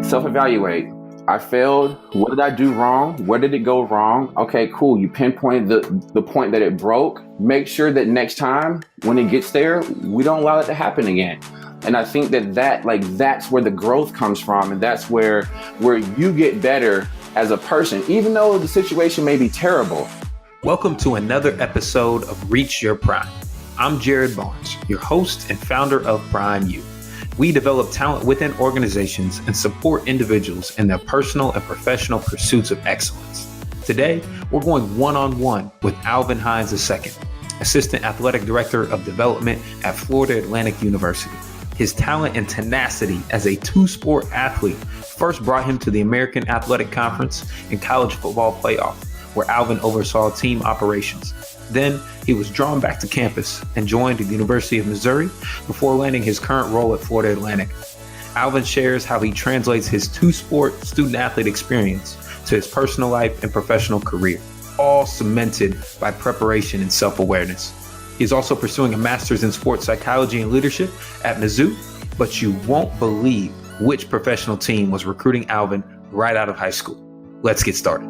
self-evaluate. I failed. What did I do wrong? Where did it go wrong? Okay, cool. You pinpointed the point that it broke. Make sure that next time when it gets there, we don't allow it to happen again. And I think that's where the growth comes from. And that's where you get better as a person, even though the situation may be terrible. Welcome to another episode of Reach Your Prime. I'm Jared Barnes, your host and founder of Prime U. We develop talent within organizations and support individuals in their personal and professional pursuits of excellence. Today, we're going one-on-one with Alvin Hines II, Assistant Athletic Director of Development at Florida Atlantic University. His talent and tenacity as a two-sport athlete first brought him to the American Athletic Conference and College Football Playoff, where Alvin oversaw team operations. Then he was drawn back to campus and joined the University of Missouri before landing his current role at Florida Atlantic. Alvin shares how he translates his two-sport student-athlete experience to his personal life and professional career, all cemented by preparation and self-awareness. He's also pursuing a master's in sports psychology and leadership at Mizzou, but you won't believe which professional team was recruiting Alvin right out of high school. Let's get started.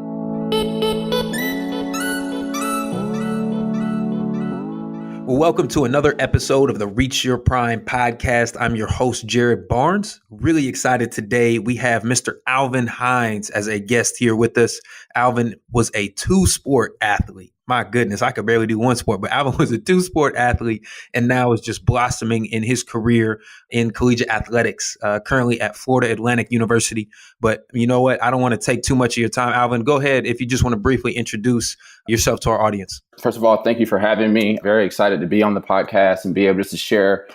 Well, welcome to another episode of the Reach Your Prime podcast. I'm your host, Jared Barnes. Really excited today. We have Mr. Alvin Hines as a guest here with us. Alvin was a two-sport athlete. My goodness, I could barely do one sport, but Alvin was a two-sport athlete and now is just blossoming in his career in collegiate athletics, currently at Florida Atlantic University. But you know what? I don't want to take too much of your time. Alvin, go ahead if you just want to briefly introduce yourself to our audience. First of all, thank you for having me. Very excited to be on the podcast and be able just to share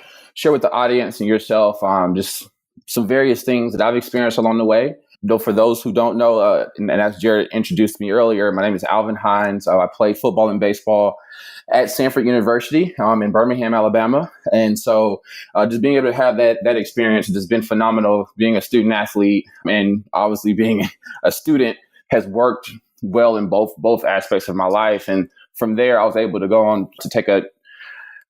with the audience and yourself just some various things that I've experienced along the way. Though for those who don't know, and as Jared introduced me earlier, my name is Alvin Hines. I play football and baseball at Sanford University in Birmingham, Alabama. And so just being able to have that experience has just been phenomenal. Being a student athlete and obviously being a student has worked well in both aspects of my life. And from there, I was able to go on to take a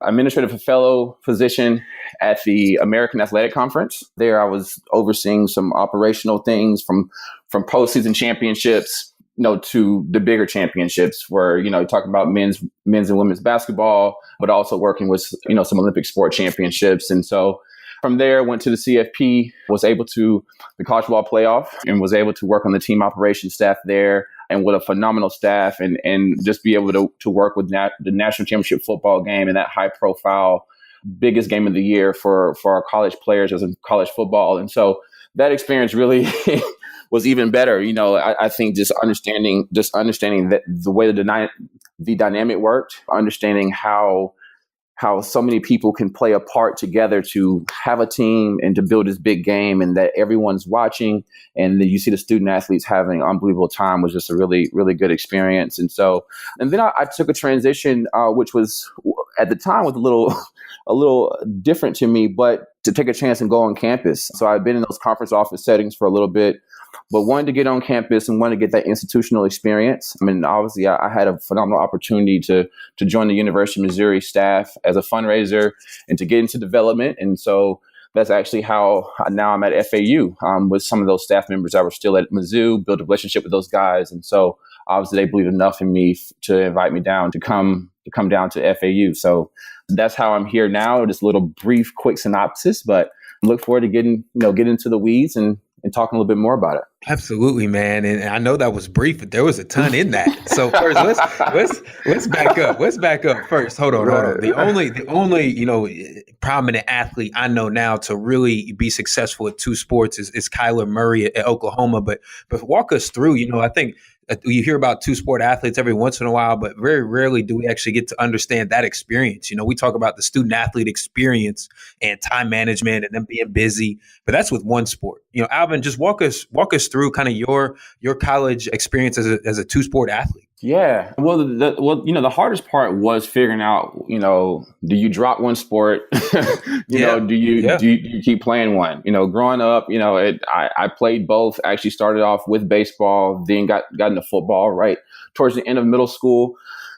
administrative fellow position at the American Athletic Conference. There, I was overseeing some operational things from postseason championships, to the bigger championships where, talking about men's and women's basketball, but also working with, some Olympic sport championships. And so from there, went to the CFP, was able to the college football playoff and was able to work on the team operations staff there. And with a phenomenal staff and just be able to work with the national championship football game and that high profile, biggest game of the year for our college players as in college football. And so that experience really was even better. I think just understanding that the way the dynamic worked, understanding how so many people can play a part together to have a team and to build this big game and that everyone's watching and then you see the student athletes having an unbelievable time was just a really, really good experience. And then I took a transition, which was at the time was a little different to me, but to take a chance and go on campus. So I've been in those conference office settings for a little bit, but wanted to get on campus and wanted to get that institutional experience. I mean, obviously, I had a phenomenal opportunity to join the University of Missouri staff as a fundraiser and to get into development. And so that's actually how now I'm at FAU with some of those staff members that were still at Mizzou, build a relationship with those guys. And so obviously they believed enough in me to invite me down to come down to FAU. So that's how I'm here now. Just a little brief, quick synopsis, but I look forward to getting into the weeds and talking a little bit more about it. Absolutely, man. And I know that was brief, but there was a ton in that. So first, let's back up. Let's back up first. Hold on. The only prominent athlete I know now to really be successful at two sports is Kyler Murray at Oklahoma. But walk us through. I think you hear about two sport athletes every once in a while, but very rarely do we actually get to understand that experience. We talk about the student athlete experience and time management and them being busy, but that's with one sport. Alvin, just walk us through kind of your college experience as a two sport athlete. Yeah. Well, the hardest part was figuring out, do you drop one sport? Do you keep playing one? Growing up, I played both. Actually started off with baseball, then got into football right towards the end of middle school.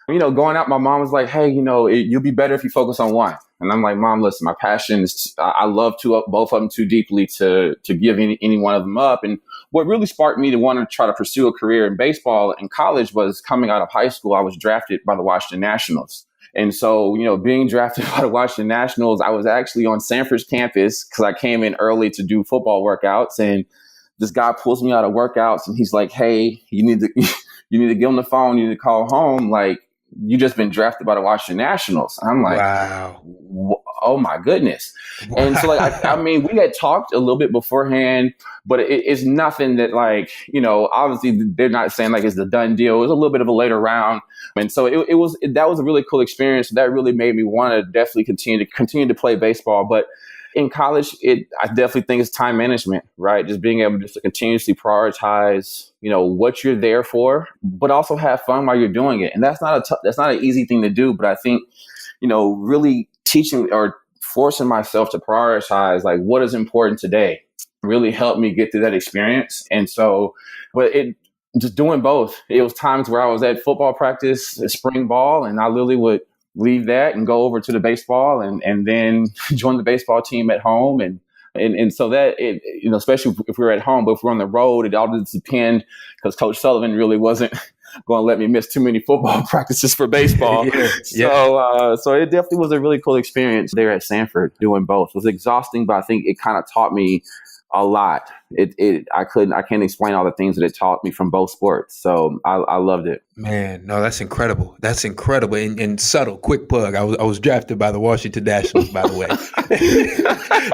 Going out, my mom was like, hey, you'll be better if you focus on one. And I'm like, Mom, listen, my passion is, I love both of them too deeply to give any one of them up. And what really sparked me to want to try to pursue a career in baseball in college was coming out of high school. I was drafted by the Washington Nationals. And so, being drafted by the Washington Nationals, I was actually on Sanford's campus because I came in early to do football workouts. And this guy pulls me out of workouts and he's like, hey, you need to get on the phone. You need to call home. Like, you just been drafted by the Washington Nationals. I'm like, wow. Oh my goodness. Wow. And so we had talked a little bit beforehand, but it's nothing that obviously they're not saying like it's the done deal. It was a little bit of a later round. And so that was a really cool experience. That really made me want to definitely continue to play baseball. But in college, I definitely think it's time management, right? Just being able to continuously prioritize, what you're there for, but also have fun while you're doing it. And that's not an easy thing to do. But I think, really teaching or forcing myself to prioritize like what is important today really helped me get through that experience. And so, but just doing both. It was times where I was at football practice, spring ball, and I literally would leave that and go over to the baseball and then join the baseball team at home. And so that, especially if we were at home, but if we're on the road, it all does depend because Coach Sullivan really wasn't going to let me miss too many football practices for baseball. So it definitely was a really cool experience there at Sanford doing both. It was exhausting, but I think it kind of taught me a lot. I can't explain all the things that it taught me from both sports. So I loved it. Man, no, that's incredible. That's incredible. And subtle, quick plug. I was drafted by the Washington Nationals, by the way.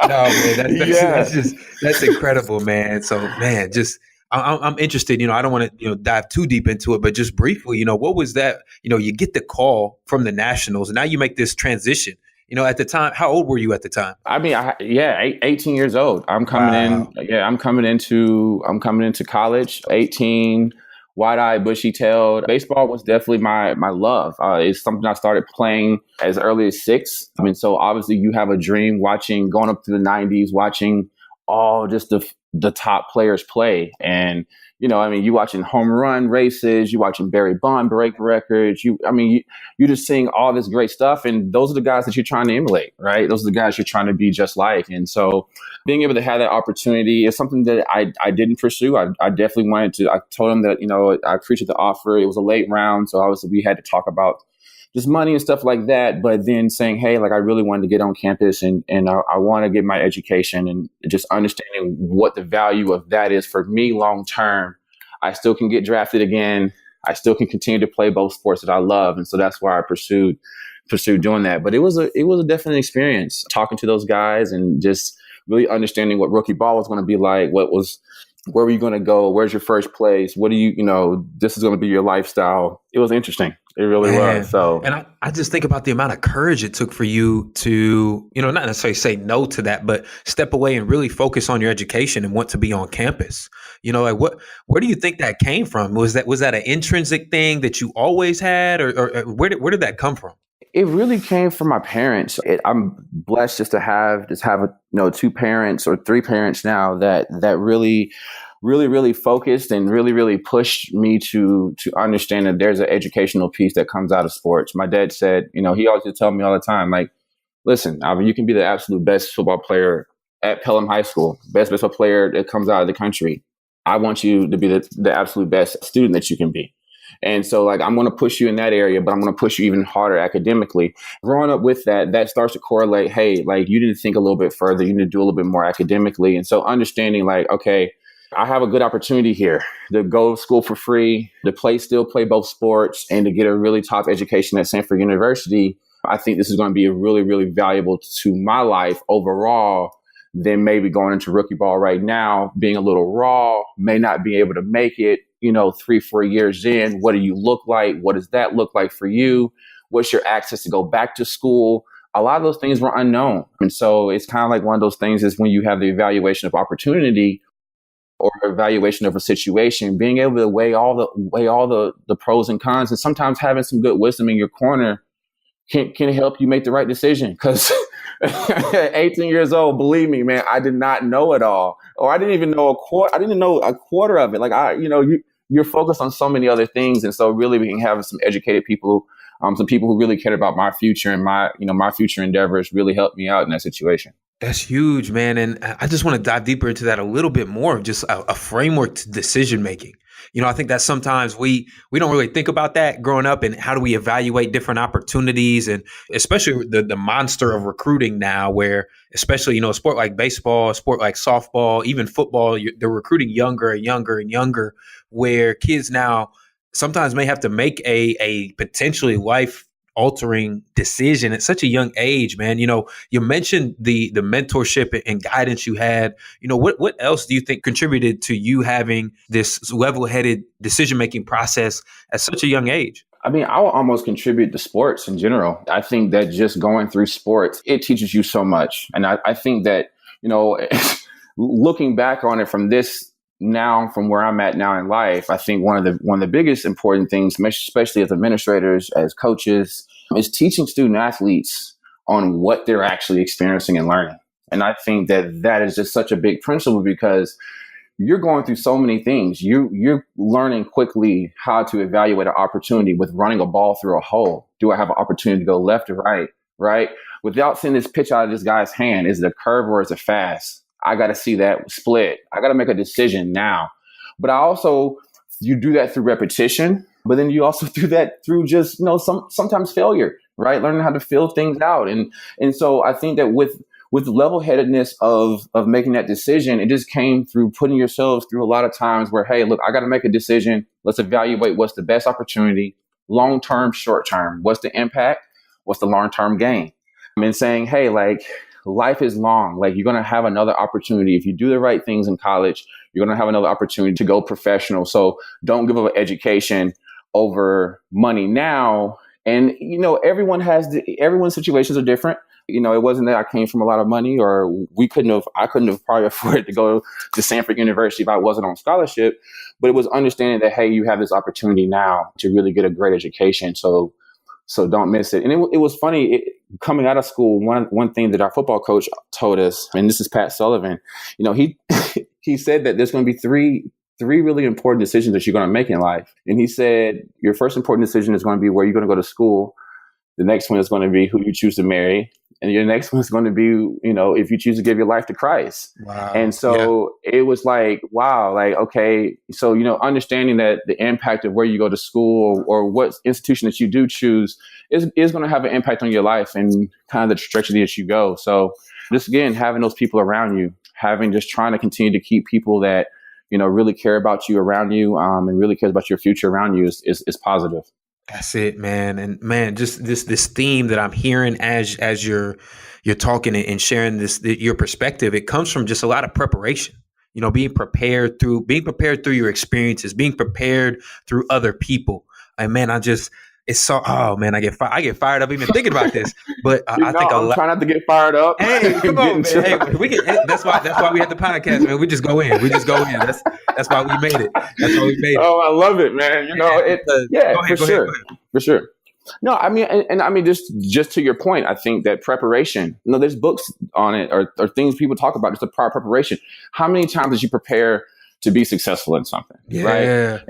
No, man, that's incredible, man. So, man, I'm interested, I don't want to, dive too deep into it, but just briefly, what was that, you get the call from the Nationals and now you make this transition. At the time, how old were you at the time? 18 years old. I'm coming into college, 18, wide-eyed, bushy-tailed. Baseball was definitely my love. It's something I started playing as early as 6. So obviously you have a dream going up to the 90s, watching all just the top players play. And, you watching home run races, you watching Barry Bonds break records. You're just seeing all this great stuff. And those are the guys that you're trying to emulate, right? Those are the guys you're trying to be just like. And so being able to have that opportunity is something that I didn't pursue. I definitely wanted to. I told him that, I appreciate the offer. It was a late round. So obviously we had to talk about just money and stuff like that. But then saying, hey, I really wanted to get on campus and I want to get my education and just understanding what the value of that is for me long term. I still can get drafted again. I still can continue to play both sports that I love. And so that's why I pursued doing that. But it was a definite experience talking to those guys and just really understanding what rookie ball was going to be like. Where were you going to go? Where's your first place? What do this is going to be your lifestyle. It was interesting. It really was. So, and I just think about the amount of courage it took for you to, not necessarily say no to that, but step away and really focus on your education and want to be on campus. Where do you think that came from? Was that an intrinsic thing that you always had, or where did that come from? It really came from my parents. I'm blessed just to have 2 parents or 3 parents now that really, really, really focused and really, really pushed me to understand that there's an educational piece that comes out of sports. My dad said, he always would tell me all the time, like, listen, Alvin, you can be the absolute best football player at Pelham High School, best baseball player that comes out of the country. I want you to be the absolute best student that you can be. And so I'm going to push you in that area, but I'm going to push you even harder academically. Growing up with that starts to correlate. Hey, you need to think a little bit further. You need to do a little bit more academically. And so understanding okay, I have a good opportunity here to go to school for free, to still play both sports and to get a really top education at Sanford University. I think this is going to be really, really valuable to my life overall than maybe going into rookie ball right now, being a little raw, may not be able to make it, 3-4 years in. What do you look like? What does that look like for you? What's your access to go back to school? A lot of those things were unknown. And so it's kind of like one of those things is when you have the evaluation of opportunity or evaluation of a situation, being able to weigh all the pros and cons, and sometimes having some good wisdom in your corner can help you make the right decision. Because at 18 years old, believe me, man, I did not know it all, or I didn't even know a quarter. I didn't know a quarter of it. You're focused on so many other things, and so really, we can have some educated people some people who really cared about my future and my future endeavors really helped me out in that situation. That's huge, man. And I just want to dive deeper into that a little bit more, just a framework to decision making. I think that sometimes we don't really think about that growing up, and how do we evaluate different opportunities, and especially the monster of recruiting now, where especially, a sport like baseball, a sport like softball, even football, they're recruiting younger and younger and younger, where kids now sometimes may have to make a potentially life altering decision at such a young age, man. You mentioned the mentorship and guidance you had. What else do you think contributed to you having this level-headed decision-making process at such a young age? I mean, I will almost contribute to sports in general. I think that just going through sports, it teaches you so much. And I think that, looking back on it from where I'm at now in life, I think one of the biggest important things, especially as administrators, as coaches, is teaching student athletes on what they're actually experiencing and learning. And I think that is just such a big principle, because you're going through so many things. You're learning quickly how to evaluate an opportunity with running a ball through a hole. Do I have an opportunity to go left or right? Right? Without seeing this pitch out of this guy's hand, is it a curve or is it fast? I got to see that split. I got to make a decision now. But you do that through repetition, but then you also do that through just, sometimes failure, right? Learning how to feel things out. And so I think that with the level-headedness of making that decision, it just came through putting yourselves through a lot of times where, hey, look, I got to make a decision. Let's evaluate what's the best opportunity, long-term, short-term. What's the impact? What's the long-term gain? And saying, hey, like, life is long. Like, you're going to have another opportunity. If you do the right things in college, you're going to have another opportunity to go professional. So don't give up education over money now. And, everyone's situations are different. It wasn't that I came from a lot of money, or I couldn't have probably afforded to go to Stanford University if I wasn't on scholarship. But it was understanding that, hey, you have this opportunity now to really get a great education. So don't miss it. And it was funny coming out of school. One thing that our football coach told us, and this is Pat Sullivan, he said that there's going to be three really important decisions that you're going to make in life. And he said, your first important decision is going to be where you're going to go to school. The next one is going to be who you choose to marry. And your next one is going to be, if you choose to give your life to Christ. Wow. And so It was like, wow, like, okay. So, understanding that the impact of where you go to school or what institution that you do choose is going to have an impact on your life and kind of the trajectory that you go. So just, again, having those people around you, just trying to continue to keep people that, really care about you around you, and really cares about your future around you is positive. That's it, man. And man, just this theme that I'm hearing as you're talking and sharing your perspective, it comes from just a lot of preparation. Being prepared through your experiences, being prepared through other people. And man, I get fired up even thinking about this. But I think I'm trying not to get fired up. Hey, come on, man. Hey, that's why we had the podcast, man. We just go in. That's why we made it. Oh, I love it, man. For sure. No, I mean, just to your point, I think that preparation, there's books on it or things people talk about, just the prior preparation. How many times did you prepare to be successful in something? Yeah. Right.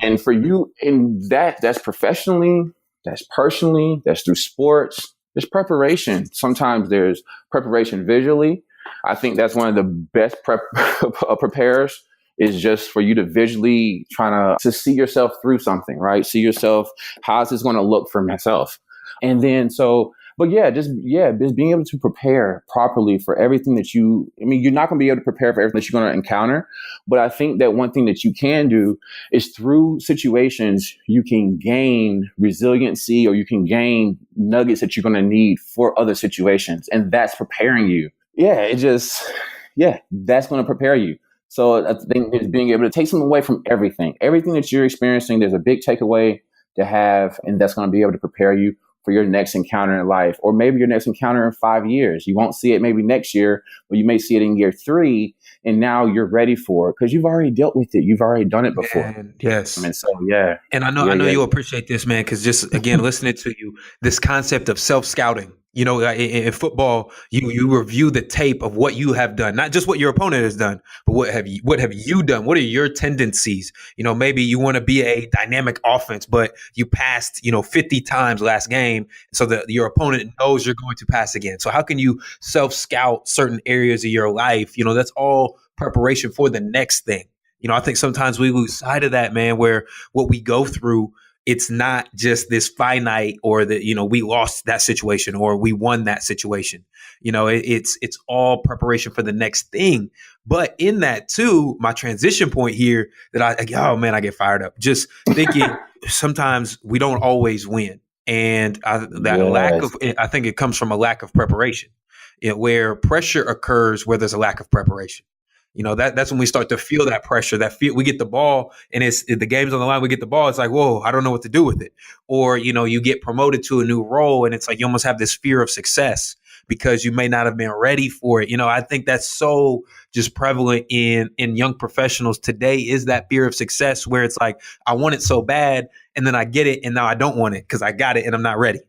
And for you, in that's professionally, that's personally, that's through sports, there's preparation. Sometimes there's preparation visually. I think that's one of the best preparers is just for you to visually trying to see yourself through something, right? See yourself, how's this going to look for myself? And then just being able to prepare properly for everything that you're not going to be able to prepare for everything that you're going to encounter. But I think that one thing that you can do is through situations, you can gain resiliency or you can gain nuggets that you're going to need for other situations. And that's preparing you. That's going to prepare you. So I think is being able to take something away from everything that you're experiencing. There's a big takeaway to have, and that's going to be able to prepare you for your next encounter in life, or maybe your next encounter in 5 years. You won't see it maybe next year, but you may see it in year 3, and now you're ready for it because you've already dealt with it. You've already done it before. Man, yes. And I know you'll appreciate this, man, because just, again, listening to you, this concept of self-scouting, You know, in football, you review the tape of what you have done, not just what your opponent has done, but what have you done? What are your tendencies? You know, maybe you want to be a dynamic offense, but you passed, 50 times last game, so that your opponent knows you're going to pass again. So how can you self-scout certain areas of your life? You know, that's all preparation for the next thing. You know, I think sometimes we lose sight of that, man, where what we go through, it's not just this finite, or that, we lost that situation or we won that situation. It's all preparation for the next thing. But in that too, my transition point here that I get fired up just thinking sometimes we don't always win. And I think it comes from a lack of preparation, where pressure occurs where there's a lack of preparation. That's when we start to feel that pressure, we get the ball and the game's on the line. We get the ball. It's like, whoa, I don't know what to do with it. Or, you get promoted to a new role and it's like, you almost have this fear of success because you may not have been ready for it. I think that's so just prevalent in young professionals today, is that fear of success, where it's like, I want it so bad and then I get it and now I don't want it because I got it and I'm not ready.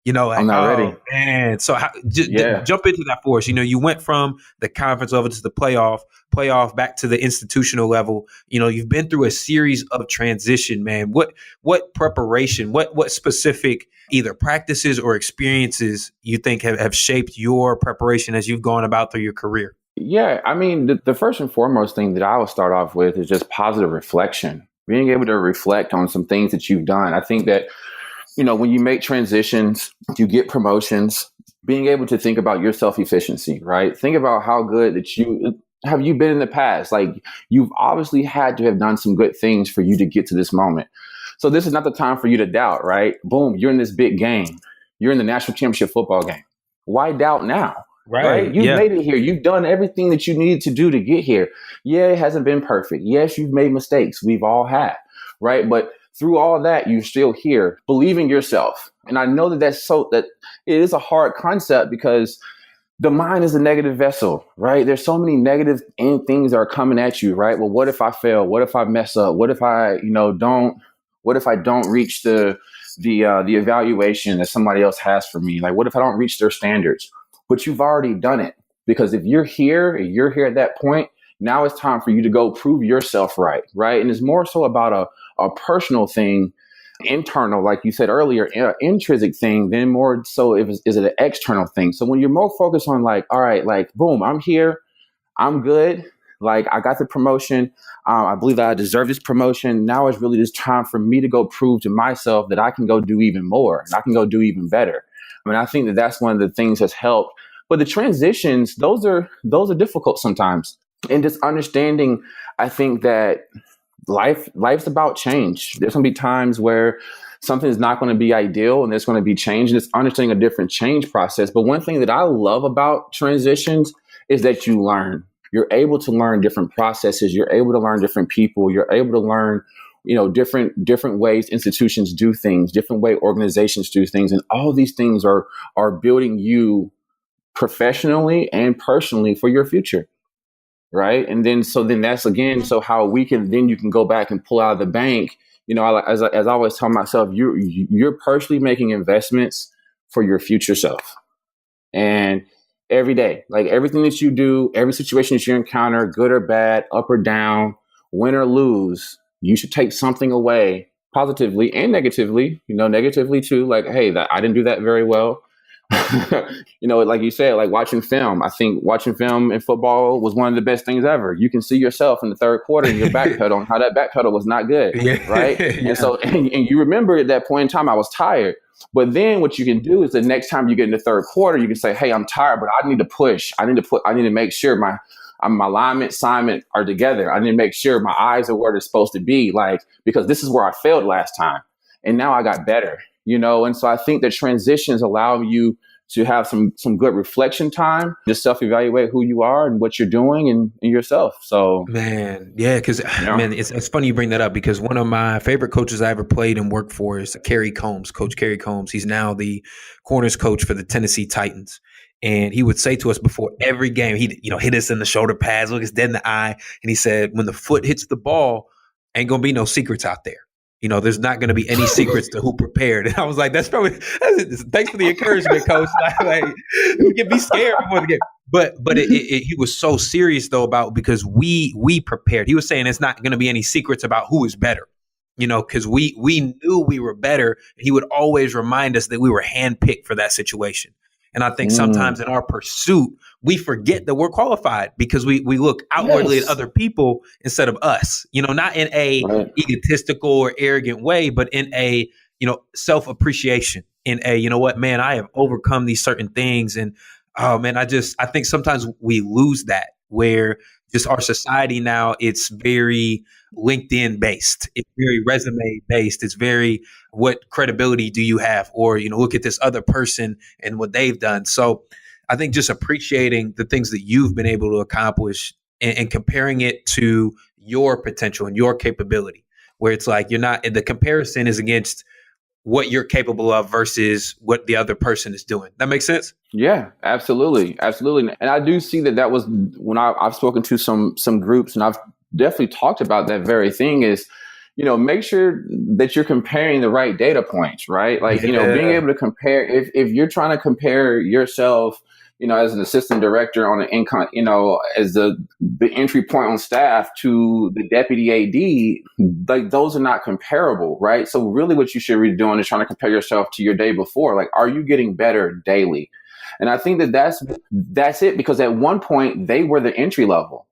I'm not ready. Man. So jump into that for us. You went from the conference level to the playoff back to the institutional level. You've been through a series of transition, man. What preparation, what specific either practices or experiences you think have shaped your preparation as you've gone about through your career? Yeah, I mean, the first and foremost thing that I will start off with is just positive reflection, being able to reflect on some things that you've done. I think that when you make transitions, you get promotions, being able to think about your self-efficiency, right? Think about how good that you been in the past. Like, you've obviously had to have done some good things for you to get to this moment. So this is not the time for you to doubt, right? Boom, you're in this big game. You're in the national championship football game. Why doubt now? Right? You've made it here. You've done everything that you needed to do to get here. Yeah, it hasn't been perfect. Yes, you've made mistakes. We've all had, right? But through all that, you're still here. Believe in yourself. And I know that that it is a hard concept because the mind is a negative vessel, right? There's so many negative things that are coming at you, right? Well, what if I fail? What if I mess up? What if I, what if I don't reach the evaluation that somebody else has for me? Like, what if I don't reach their standards? But you've already done it, because if you're here at that point, now it's time for you to go prove yourself right? And it's more so about a personal thing, internal, like you said earlier, intrinsic thing, then more so is it an external thing. So when you're more focused on like, all right, like, boom, I'm here, I'm good, like, I got the promotion, I believe that I deserve this promotion. Now it's really just time for me to go prove to myself that I can go do even more and I can go do even better. I mean, I think that that's one of the things that's helped. But the transitions, those are difficult sometimes. And just understanding, I think that life's about change. There's going to be times where something is not going to be ideal and there's going to be change, and it's understanding a different change process. But one thing that I love about transitions is that you learn. You're able to learn different processes. You're able to learn different people. You're able to learn, different ways institutions do things, different way organizations do things. And all these things are building you professionally and personally for your future. Right. And then that's again, so how you can go back and pull out of the bank. As I always tell myself, you're personally making investments for your future self. And every day, like everything that you do, every situation that you encounter, good or bad, up or down, win or lose, you should take something away positively and negatively, negatively too. Like, hey, I didn't do that very well. Like you said, like watching film. I think watching film in football was one of the best things ever. You can see yourself in the third quarter and your backpedal and how that backpedal was not good, right? Yeah. And so, and you remember at that point in time, I was tired. But then what you can do is the next time you get in the third quarter, you can say, hey, I'm tired, but I need to push. I need to make sure my alignment, assignment are together. I need to make sure my eyes are where they're supposed to be, like, because this is where I failed last time. And now I got better. And so I think that transitions allow you to have some good reflection time, just self-evaluate who you are and what you're doing and yourself. So, man, yeah, because man, it's funny you bring that up, because one of my favorite coaches I ever played and worked for is Coach Kerry Combs. He's now the corners coach for the Tennessee Titans. And he would say to us before every game, he'd hit us in the shoulder pads, look us dead in the eye. And he said, when the foot hits the ball, ain't going to be no secrets out there. there's not going to be any secrets to who prepared. And I was like, thanks for the encouragement, coach. Like you can be scared before the game. But he was so serious though because we prepared. He was saying it's not going to be any secrets about who is better, because we knew we were better. He would always remind us that we were handpicked for that situation. And I think sometimes in our pursuit, we forget that we're qualified because we look outwardly at other people instead of us, not in a egotistical or arrogant way, but in a, self-appreciation, in a, what, man, I have overcome these certain things. And oh man, I think sometimes we lose that, where just our society now, it's very LinkedIn based. It's very resume based. It's very, what credibility do you have? Or, look at this other person and what they've done. So I think just appreciating the things that you've been able to accomplish and comparing it to your potential and your capability, where it's like the comparison is against what you're capable of versus what the other person is doing. That makes sense? Yeah, absolutely. Absolutely. And I do see that was when I've spoken to some groups, and I've definitely talked about that very thing is, make sure that you're comparing the right data points, right? Like, being able to compare, if you're trying to compare yourself, as an assistant director on an income, as the entry point on staff to the deputy AD, like those are not comparable, right? So really what you should be doing is trying to compare yourself to your day before. Like, are you getting better daily? And I think that's it, because at one point they were the entry level,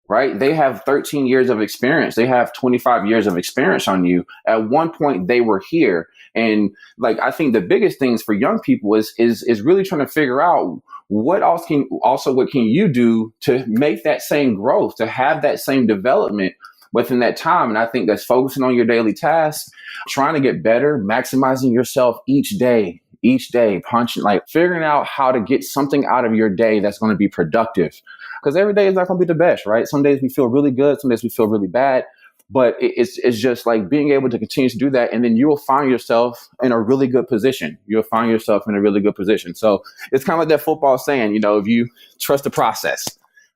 right? They have 13 years of experience. They have 25 years of experience on you. At one point they were here. And like, I think the biggest things for young people is really trying to figure out what can you do to make that same growth, to have that same development within that time. And I think that's focusing on your daily tasks, trying to get better, maximizing yourself each day, punching, like figuring out how to get something out of your day that's going to be productive. Because every day is not going to be the best, right? Some days we feel really good. Some days we feel really bad. But it's just like being able to continue to do that. And then you will find yourself in a really good position. So it's kind of like that football saying, if you trust the process,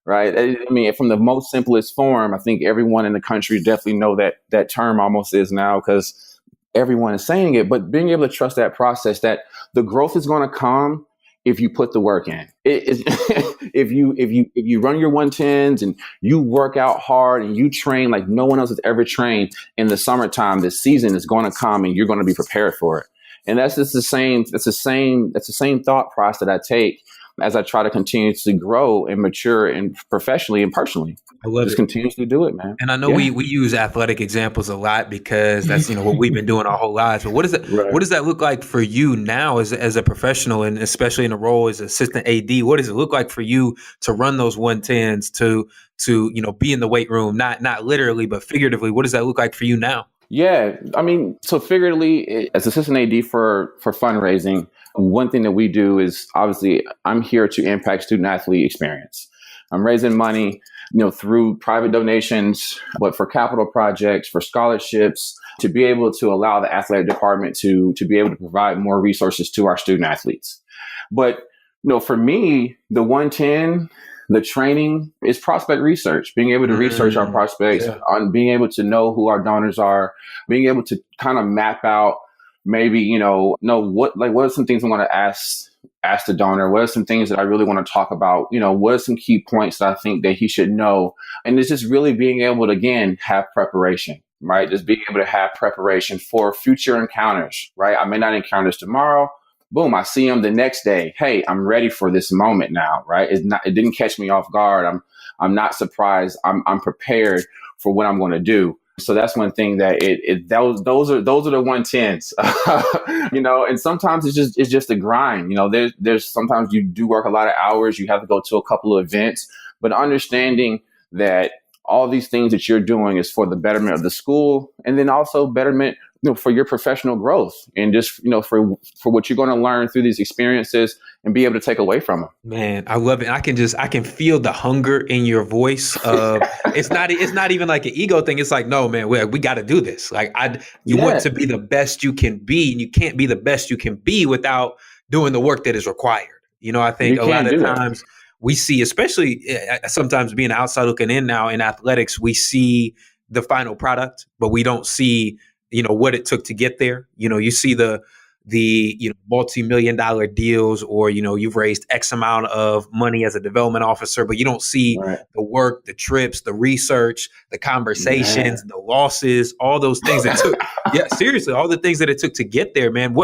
right? I mean, from the most simplest form, I think everyone in the country definitely know that term almost is now, because everyone is saying it. But being able to trust that process, that the growth is going to come if you put the work in. If you run your 110s and you work out hard and you train like no one else has ever trained in the summertime, the season is going to come and you're going to be prepared for it. And that's just the same thought process that I take as I try to continue to grow and mature and professionally and personally. I love just continuously do it, man. And I know we use athletic examples a lot because that's what we've been doing our whole lives. But what does that look like for you now as a professional, and especially in a role as assistant AD? What does it look like for you to run those 110s, to be in the weight room, not literally but figuratively? What does that look like for you now? Yeah, I mean, so figuratively, as assistant AD for fundraising, one thing that we do is obviously I'm here to impact student athlete experience. I'm raising money, through private donations, but for capital projects, for scholarships, to be able to allow the athletic department to be able to provide more resources to our student athletes. But, for me, the 110, the training is prospect research, being able to research our prospects, on being able to know who our donors are, being able to kind of map out maybe, what are some things I'm going to ask the donor? What are some things that I really want to talk about? What are some key points that I think that he should know? And it's just really being able to, again, have preparation, right? Just being able to have preparation for future encounters, right? I may not encounter this tomorrow. Boom, I see him the next day. Hey, I'm ready for this moment now, right? It didn't catch me off guard. I'm not surprised. I'm prepared for what I'm going to do. So that's one thing that those are the 110s, and sometimes it's just a grind. There's sometimes you do work a lot of hours. You have to go to a couple of events, but understanding that all these things that you're doing is for the betterment of the school, and then also betterment, for your professional growth, and just, for what you're going to learn through these experiences and be able to take away from them. Man, I love it. I can feel the hunger in your voice. It's not even like an ego thing. It's like, no, man, we got to do this. Like you want to be the best you can be, and you can't be the best you can be without doing the work that is required. I think a lot of times we see, especially sometimes being outside looking in now in athletics, we see the final product, but we don't see what it took to get there. You see the multi-million-dollar deals, or, you've raised X amount of money as a development officer, but you don't see Right. the work, the trips, the research, the conversations, Yeah. the losses, all those things that took. Yeah, seriously, all the things that it took to get there, man.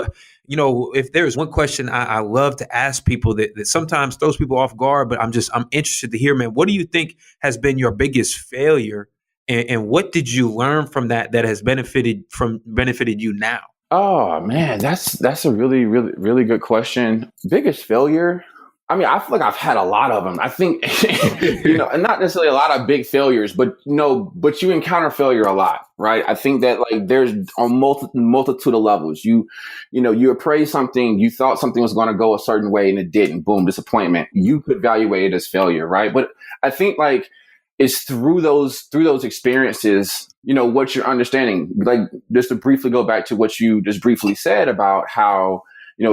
If there's one question I love to ask people that sometimes throws people off guard, but I'm interested to hear, man, what do you think has been your biggest failure, and what did you learn from that has benefited you now? Oh man, that's a really, really, really good question. Biggest failure? I mean, I feel like I've had a lot of them. I think, and not necessarily a lot of big failures, but but you encounter failure a lot, right? I think that like there's a multitude of levels. You appraise something, you thought something was going to go a certain way and it didn't. Boom, disappointment. You could evaluate it as failure, right? But I think like it's through those experiences, what you're understanding. Like, just to briefly go back to what you just briefly said about how,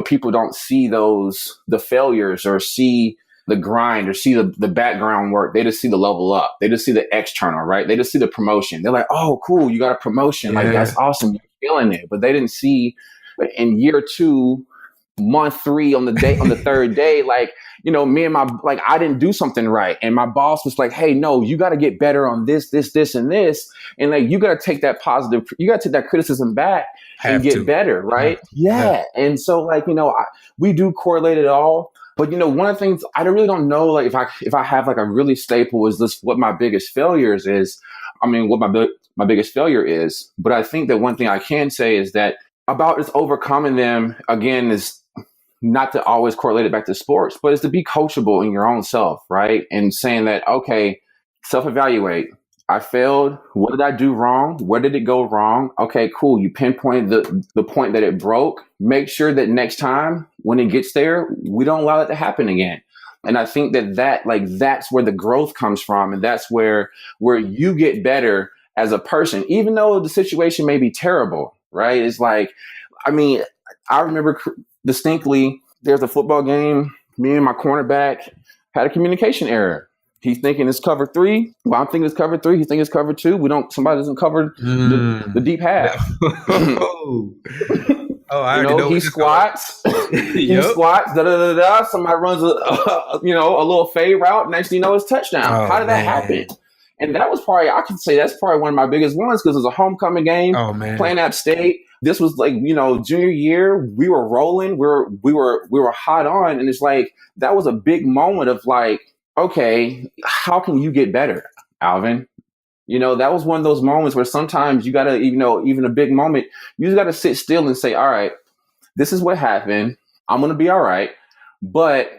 people don't see the failures or see the grind or see the background work. They just see the level up. They just see the external, right? They just see the promotion. They're like, oh, cool, you got a promotion. Like, that's awesome. You're feeling it. But they didn't see in year 2, month 3, on the third day, like, me and I didn't do something right. And my boss was like, hey, no, you got to get better on this, and this. And like, you got to take that criticism back and get better. Right. Yeah. And so like, we do correlate it all. But, one of the things I really don't know, like if I have like a really staple is this, what my biggest failures is. I mean, what my biggest failure is. But I think that one thing I can say is that about is overcoming them again is not to always correlate it back to sports, but it's to be coachable in your own self, right? And saying that, okay, self-evaluate. I failed. What did I do wrong? Where did it go wrong? Okay, cool. You pinpoint the point that it broke. Make sure that next time when it gets there, we don't allow it to happen again. And I think that's where the growth comes from. And that's where you get better as a person, even though the situation may be terrible, right? It's like, I mean, I remember distinctly, there's a football game. Me and my cornerback had a communication error. He's thinking it's cover 3. Well, I'm thinking it's cover 3. He's thinking it's cover 2. Somebody doesn't cover the deep half. I already know. He squats. He squats. Da da da da. Somebody runs a little fade route. Next thing you know, it's touchdown. How did that happen? And that was probably, I can say that's probably one of my biggest ones, because it was a homecoming game. Oh man, playing App State. This was like, junior year. We were rolling. We were hot on, and it's like that was a big moment of like, okay, how can you get better, Alvin? That was one of those moments where sometimes you gotta, even a big moment, you just gotta sit still and say, all right, this is what happened. I'm gonna be all right, but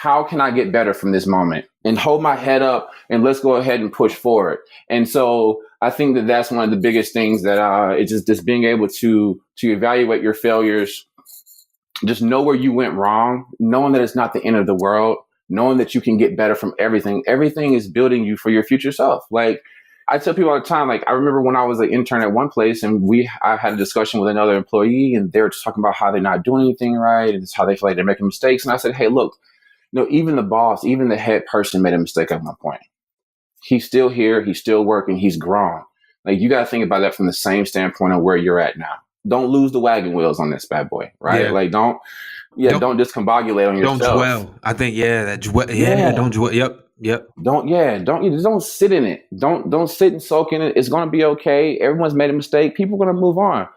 how can I get better from this moment? And hold my head up and let's go ahead and push forward. And so I think that that's one of the biggest things that it's just being able to evaluate your failures, just know where you went wrong, knowing that it's not the end of the world, knowing that you can get better from everything. Everything is building you for your future self. Like I tell people all the time, like I remember when I was an intern at one place and I had a discussion with another employee and they were just talking about how they're not doing anything right and it's how they feel like they're making mistakes. And I said, hey, look, even the boss, even the head person made a mistake at one point. He's still here. He's still working. He's grown. Like you got to think about that from the same standpoint of where you're at now. Don't lose the wagon wheels on this bad boy, right? Yeah. Like don't discombobulate on yourself. Don't dwell. I think, don't dwell. Yep. Don't sit in it. Don't sit and soak in it. It's going to be okay. Everyone's made a mistake. People are going to move on.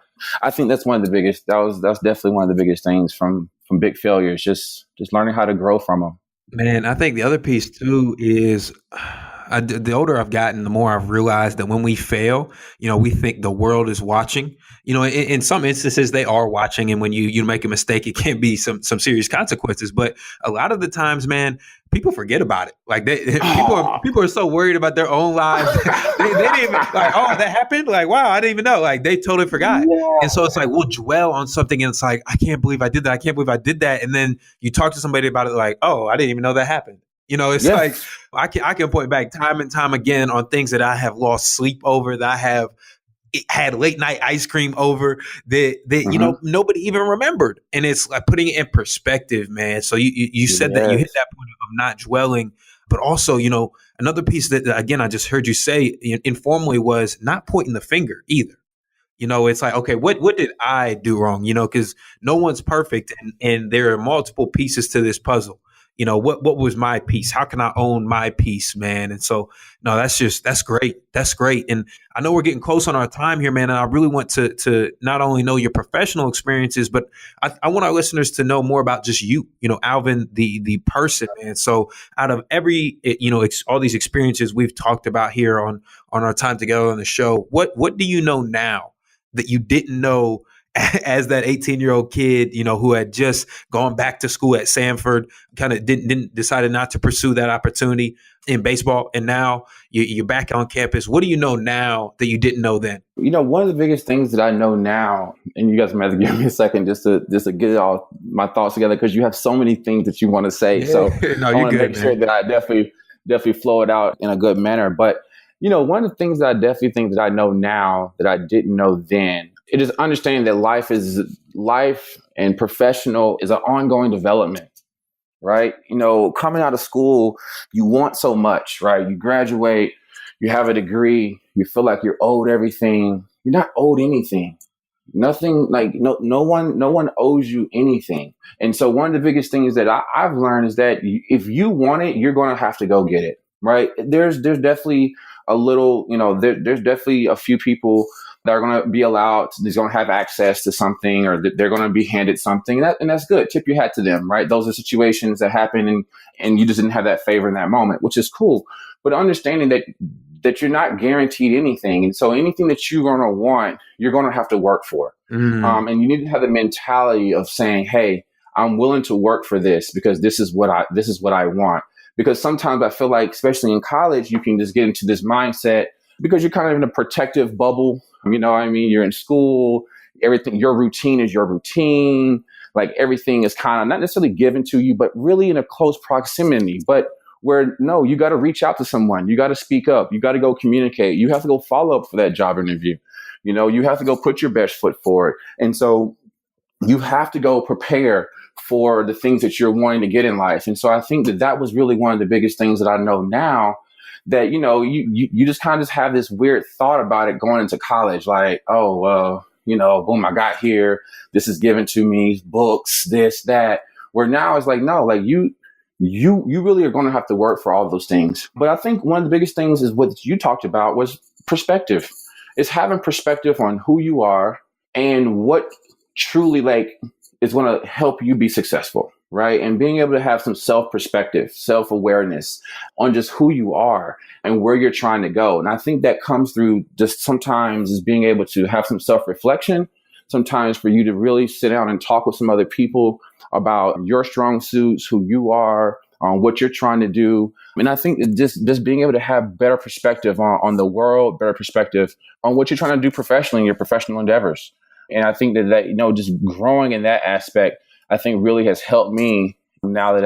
I think that's one of the biggest, that's definitely one of the biggest things from big failures, just learning how to grow from them. Man, I think the other piece too is the older I've gotten, the more I've realized that when we fail, we think the world is watching. In some instances they are watching, and when you make a mistake, it can be some serious consequences. But a lot of the times, man, people forget about it. Like people are so worried about their own lives. they didn't even like, oh, that happened. Like, wow, I didn't even know. Like they totally forgot. Yeah. And so it's like we'll dwell on something, and it's like, I can't believe I did that. I can't believe I did that. And then you talk to somebody about it, like, oh, I didn't even know that happened. It's like I can point back time and time again on things that I have lost sleep over, that I have had late night ice cream over, that nobody even remembered. And it's like putting it in perspective, man. So you said that you hit that point of not dwelling, but also, another piece that again I just heard you say informally was not pointing the finger either. It's like, okay, what did I do wrong? Because no one's perfect, and there are multiple pieces to this puzzle. What was my piece? How can I own my piece, man? And so, no, that's great. That's great. And I know we're getting close on our time here, man. And I really want to not only know your professional experiences, but I want our listeners to know more about just you, Alvin, the person, man. So out of every, all these experiences we've talked about here on our time together on the show, what do you know now that you didn't know as that 18-year-old kid, who had just gone back to school at Samford, kind of decided not to pursue that opportunity in baseball, and now you're back on campus? What do you know now that you didn't know then? One of the biggest things that I know now, and you guys might have to give me a second just to get all my thoughts together, because you have so many things that you want to say. Yeah. So no, I want to make sure that I definitely flow it out in a good manner. But one of the things that I definitely think that I know now that I didn't know then, it is understanding that life and professional is an ongoing development, right? Coming out of school, you want so much, right? You graduate, you have a degree, you feel like you're owed everything. You're not owed anything. Nothing, like no one owes you anything. And so one of the biggest things that I've learned is that if you want it, you're going to have to go get it, right? There's definitely a little, there's definitely a few people that are going to be allowed, they're going to have access to something, or they're going to be handed something. And that's good. Tip your hat to them, right? Those are situations that happen and you just didn't have that favor in that moment, which is cool. But understanding that you're not guaranteed anything. And so anything that you're going to want, you're going to have to work for. Mm. And you need to have the mentality of saying, hey, I'm willing to work for this because this is what I want. Because sometimes I feel like, especially in college, you can just get into this mindset because you're kind of in a protective bubble. You know what I mean? You're in school, everything, your routine is your routine. Like everything is kind of not necessarily given to you, but really in a close proximity. But where, no, you got to reach out to someone. You got to speak up. You got to go communicate. You have to go follow up for that job interview. You have to go put your best foot forward. And so you have to go prepare for the things that you're wanting to get in life. And so I think that was really one of the biggest things that I know now, that, you just kind of have this weird thought about it going into college. Like, oh, well, boom, I got here. This is given to me, books, this, that. Where now it's like, no, like you really are going to have to work for all of those things. But I think one of the biggest things is what you talked about was perspective. It's having perspective on who you are and what truly is going to help you be successful, right? And being able to have some self-perspective, self-awareness on just who you are and where you're trying to go. And I think that comes through just sometimes is being able to have some self-reflection, sometimes for you to really sit down and talk with some other people about your strong suits, who you are, what you're trying to do. And I think just being able to have better perspective on the world, better perspective on what you're trying to do professionally in your professional endeavors. And I think that just growing in that aspect, I think really has helped me now that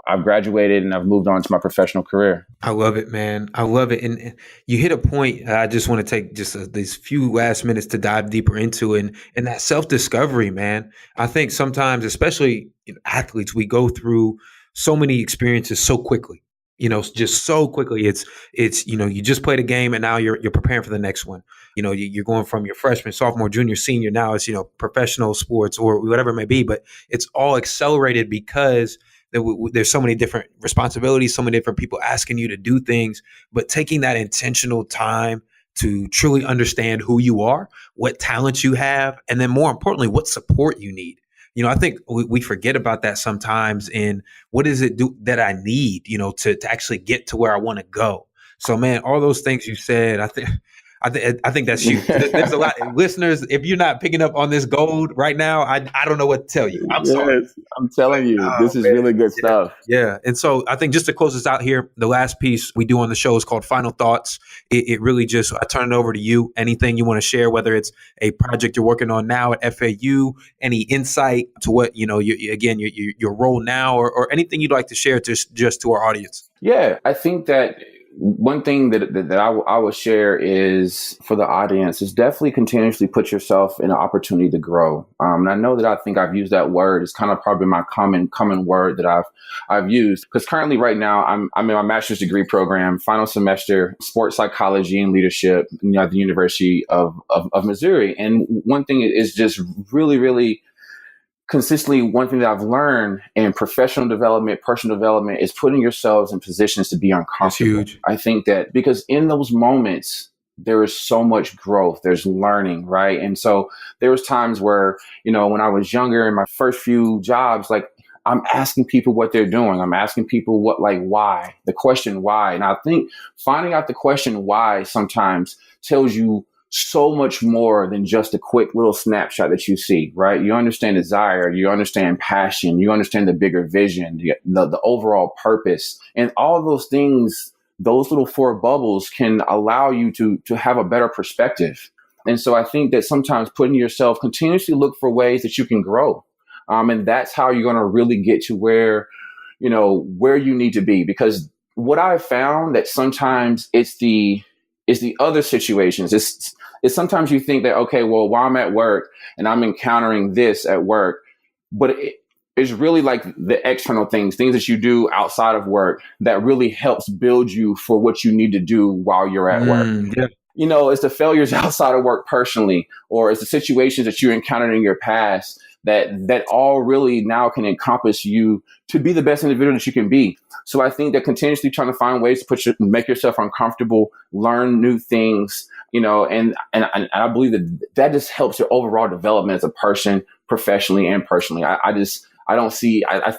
I've graduated and I've moved on to my professional career. I love it, man. I love it. And you hit a point I just want to take just these few last minutes to dive deeper into, and that self-discovery, man. I think sometimes, especially athletes, we go through so many experiences so quickly. Just so quickly. It's you just played a game and now you're preparing for the next one. You're going from your freshman, sophomore, junior, senior. Now it's, professional sports or whatever it may be, but it's all accelerated because there's so many different responsibilities, so many different people asking you to do things, but taking that intentional time to truly understand who you are, what talents you have, and then more importantly, what support you need. I think we forget about that sometimes. And what is it that I need, to actually get to where I want to go? So, man, all those things you said, I think that's huge. There's a lot listeners. If you're not picking up on this gold right now, I don't know what to tell you. I'm sorry. I'm telling you, this is really good stuff. Yeah. And so I think just to close this out here, the last piece we do on the show is called Final Thoughts. It really just, I turn it over to you. Anything you want to share, whether it's a project you're working on now at FAU, any insight to what, your role now, or anything you'd like to share just to our audience. Yeah, I think that one thing that I will share is for the audience is definitely continuously put yourself in an opportunity to grow. And I know that I think I've used that word. It's kind of probably my common word that I've used, because currently right now I'm in my master's degree program, final semester, sports psychology and leadership, at the University of Missouri. And one thing is just really, really consistently, one thing that I've learned in professional development, personal development, is putting yourselves in positions to be uncomfortable. That's huge. I think that because in those moments, there is so much growth, there's learning, right? And so there was times where, when I was younger in my first few jobs, like I'm asking people what they're doing. I'm asking people why, the question why. And I think finding out the question why sometimes tells you so much more than just a quick little snapshot that you see, right? You understand desire, you understand passion, you understand the bigger vision, the overall purpose, and all of those things, those little four bubbles can allow you to have a better perspective. And so I think that sometimes putting yourself, continuously look for ways that you can grow. And that's how you're going to really get to where you need to be. Because what I've found that sometimes it's the other situations. It's sometimes you think that, okay, well, while I'm at work and I'm encountering this at work, but it's really like the external things that you do outside of work that really helps build you for what you need to do while you're at work. Yeah. It's the failures outside of work personally, or it's the situations that you encountered in your past that all really now can encompass you to be the best individual that you can be. So I think that continuously trying to find ways to make yourself uncomfortable, learn new things, and I believe that just helps your overall development as a person, professionally and personally. I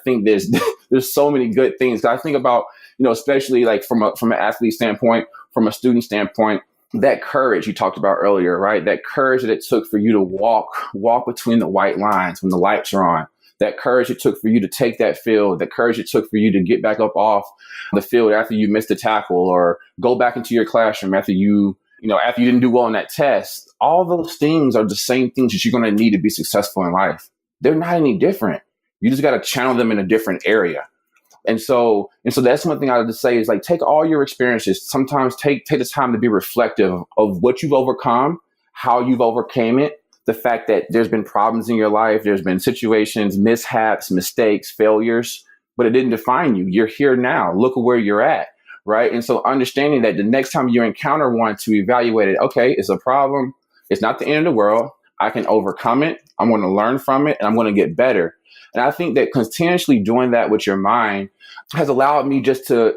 think there's so many good things. I think about, especially like from an athlete standpoint, from a student standpoint, that courage you talked about earlier, right? That courage that it took for you to walk between the white lines when the lights are on. That courage it took for you to take that field, the courage it took for you to get back up off the field after you missed a tackle, or go back into your classroom after you didn't do well on that test. All those things are the same things that you're going to need to be successful in life. They're not any different. You just got to channel them in a different area. And so that's one thing I would just say is, like, take all your experiences. Sometimes take the time to be reflective of what you've overcome, how you've overcame it, the fact that there's been problems in your life, there's been situations, mishaps, mistakes, failures, but it didn't define you. You're here now. Look at where you're at, right? And so understanding that the next time you encounter one, to evaluate it, okay, it's a problem. It's not the end of the world. I can overcome it. I'm going to learn from it, and I'm going to get better. And I think that continuously doing that with your mind has allowed me just to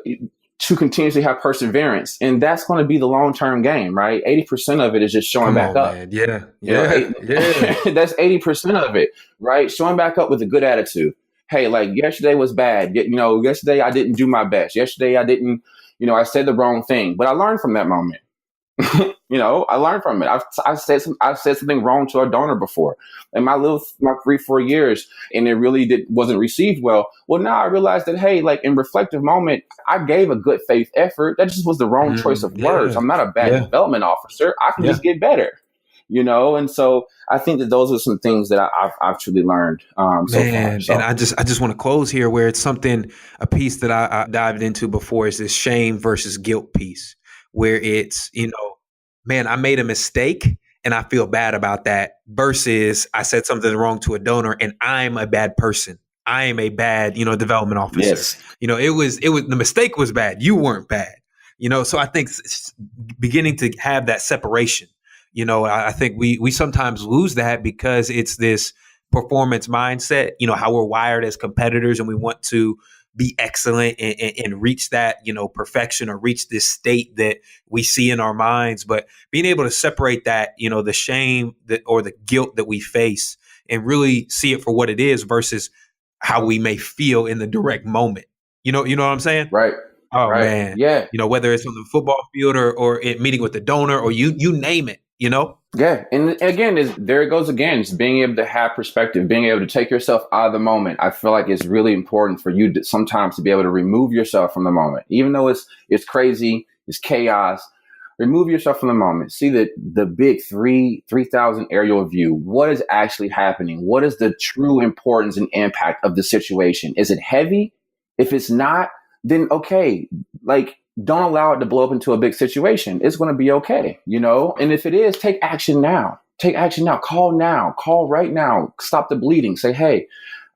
continuously have perseverance. And that's going to be the long-term game, right? 80% of it is just showing back up. Man. Yeah. That's 80% of it, right? Showing back up with a good attitude. Hey, like, yesterday was bad. Yesterday I didn't do my best. Yesterday I didn't, I said the wrong thing, but I learned from that moment. I learned from it. I've said something wrong to a donor before in my 3-4 years, and it really wasn't received well. Well, now I realized that, hey, like, in reflective moment, I gave a good faith effort. That just was the wrong choice of words. I'm not a bad development officer. I can just get better. And so I think that those are some things that I've truly learned so far. So. And I just want to close here where it's a piece that I dived into before, is this shame versus guilt piece, where it's, man, I made a mistake and I feel bad about that, versus I said something wrong to a donor and I'm a bad person. I am a bad, development officer. Yes. It was the mistake was bad. You weren't bad. So I think it's beginning to have that separation. I think we sometimes lose that because it's this performance mindset, how we're wired as competitors, and we want to be excellent and reach that, perfection, or reach this state that we see in our minds. But being able to separate that, the shame or the guilt that we face, and really see it for what it is versus how we may feel in the direct moment. You know what I'm saying? Right. Oh, right. Man. Yeah. Whether it's on the football field or in meeting with the donor, or you name it, Yeah. And again, there it goes again. It's being able to have perspective, being able to take yourself out of the moment. I feel like it's really important for you sometimes to be able to remove yourself from the moment. Even though it's crazy, it's chaos, remove yourself from the moment. See the big 3,000 aerial view. What is actually happening? What is the true importance and impact of the situation? Is it heavy? If it's not, then okay, like, don't allow it to blow up into a big situation. It's going to be okay, And if it is, take action now. Take action now. Call now. Call right now. Stop the bleeding. Say, hey,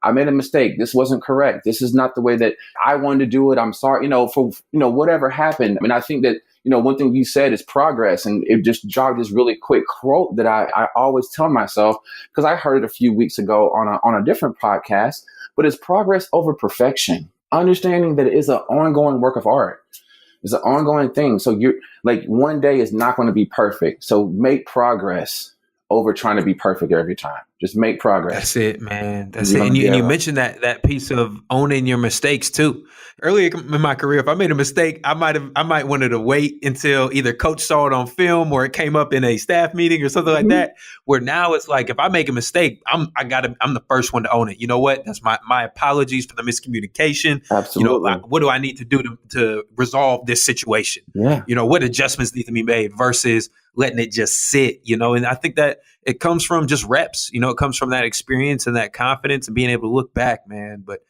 I made a mistake. This wasn't correct. This is not the way that I wanted to do it. I'm sorry, for whatever happened. I mean, I think that, one thing you said is progress. And it just jogged this really quick quote that I always tell myself, because I heard it a few weeks ago on a different podcast, but it's progress over perfection. Understanding that it is an ongoing work of art. It's an ongoing thing. So you're like, one day is not going to be perfect. So make progress over trying to be perfect every time. Just make progress. That's it, man. That's it. And you mentioned that piece of owning your mistakes too. Earlier in my career, if I made a mistake, I might wanted to wait until either coach saw it on film or it came up in a staff meeting or something like that. Where now it's like, if I make a mistake, I'm the first one to own it. You know what? That's my apologies for the miscommunication. Absolutely. What do I need to do to resolve this situation? Yeah. What adjustments need to be made versus letting it just sit, and I think that it comes from just reps, it comes from that experience and that confidence and being able to look back, man. But,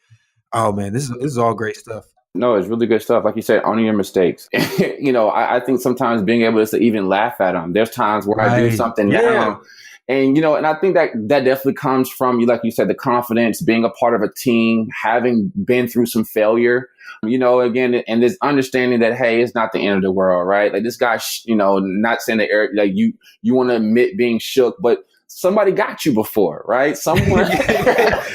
oh man, this is all great stuff. No, it's really good stuff. Like you said, owning your mistakes. I think sometimes being able to even laugh at them. There's times where I do something now. And, and I think that definitely comes from, like you said, the confidence, being a part of a team, having been through some failure, again, and this understanding that, hey, it's not the end of the world, right? Like this guy, not saying that Eric, like you want to admit being shook, but somebody got you before, right? Someone got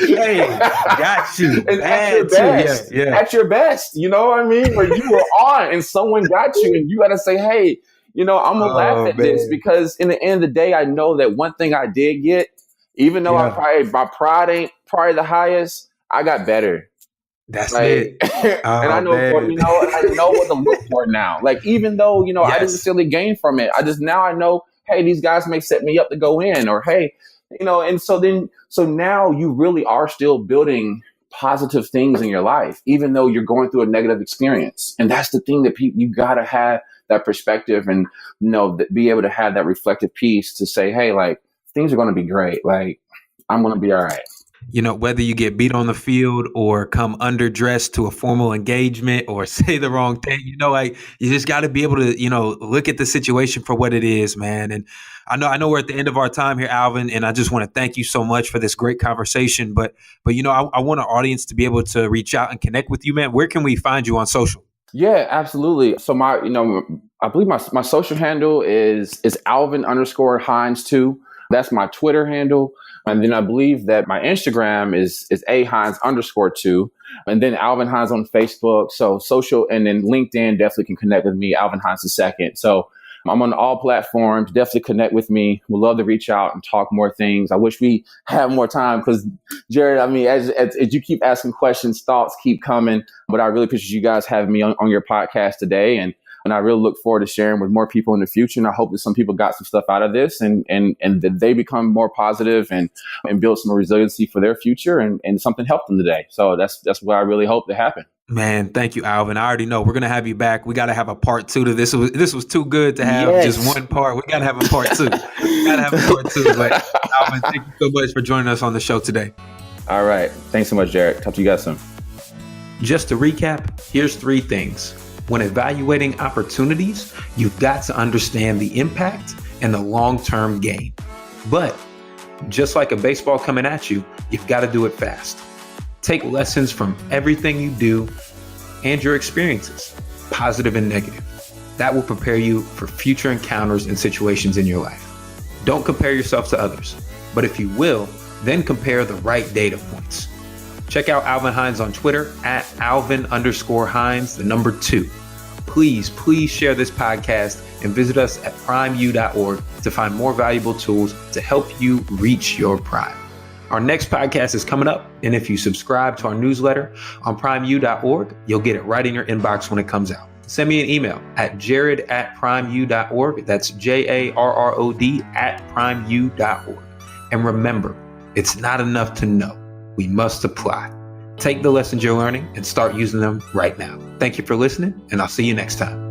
you. And at your best, at your best, you know what I mean? Where you were on and someone got you and you got to say, hey, I'm going to laugh at this, because in the end of the day, I know that one thing I did get, even though my pride ain't probably the highest, I got better. That's it. And I know, I know what to look for now. Like, even though, I didn't necessarily gain from it, now I know, hey, these guys may set me up to go in, or hey, and so now you really are still building positive things in your life, even though you're going through a negative experience. And that's the thing that you got to have that perspective and, be able to have that reflective piece to say, hey, like, things are going to be great. Like, I'm going to be all right. Whether you get beat on the field or come underdressed to a formal engagement or say the wrong thing, you just got to be able to, look at the situation for what it is, man. And I know we're at the end of our time here, Alvin, and I just want to thank you so much for this great conversation. But I want our audience to be able to reach out and connect with you, man. Where can we find you on social? Yeah, absolutely. So I believe my social handle is Alvin_Hines 2. That's my Twitter handle. And then I believe that my Instagram is Hines_2. And then Alvin Hines on Facebook. So social, and then LinkedIn definitely can connect with me, Alvin Hines II. So I'm on all platforms. Definitely connect with me. We'd love to reach out and talk more things. I wish we had more time because, Jared, I mean, as you keep asking questions, thoughts keep coming. But I really appreciate you guys having me on your podcast today. And I really look forward to sharing with more people in the future. And I hope that some people got some stuff out of this and that they become more positive and build some resiliency for their future and something helped them today. So that's what I really hope to happen. Man, thank you, Alvin. I already know we're going to have you back. We got to have a part 2 to this. This was too good to have just one part. We got to have a part 2. But Alvin, thank you so much for joining us on the show today. All right. Thanks so much, Jared. Talk to you guys soon. Just to recap, here's 3 things. When evaluating opportunities, you've got to understand the impact and the long-term gain. But just like a baseball coming at you, you've got to do it fast. Take lessons from everything you do and your experiences, positive and negative. That will prepare you for future encounters and situations in your life. Don't compare yourself to others, but if you will, then compare the right data points. Check out Alvin Hines on Twitter at Alvin_Hines, 2. Please share this podcast and visit us at primeu.org to find more valuable tools to help you reach your prime. Our next podcast is coming up, and if you subscribe to our newsletter on primeu.org, you'll get it right in your inbox when it comes out. Send me an email at jared@primeu.org. That's JARROD@primeu.org. And remember, it's not enough to know. We must apply. Take the lessons you're learning and start using them right now. Thank you for listening, and I'll see you next time.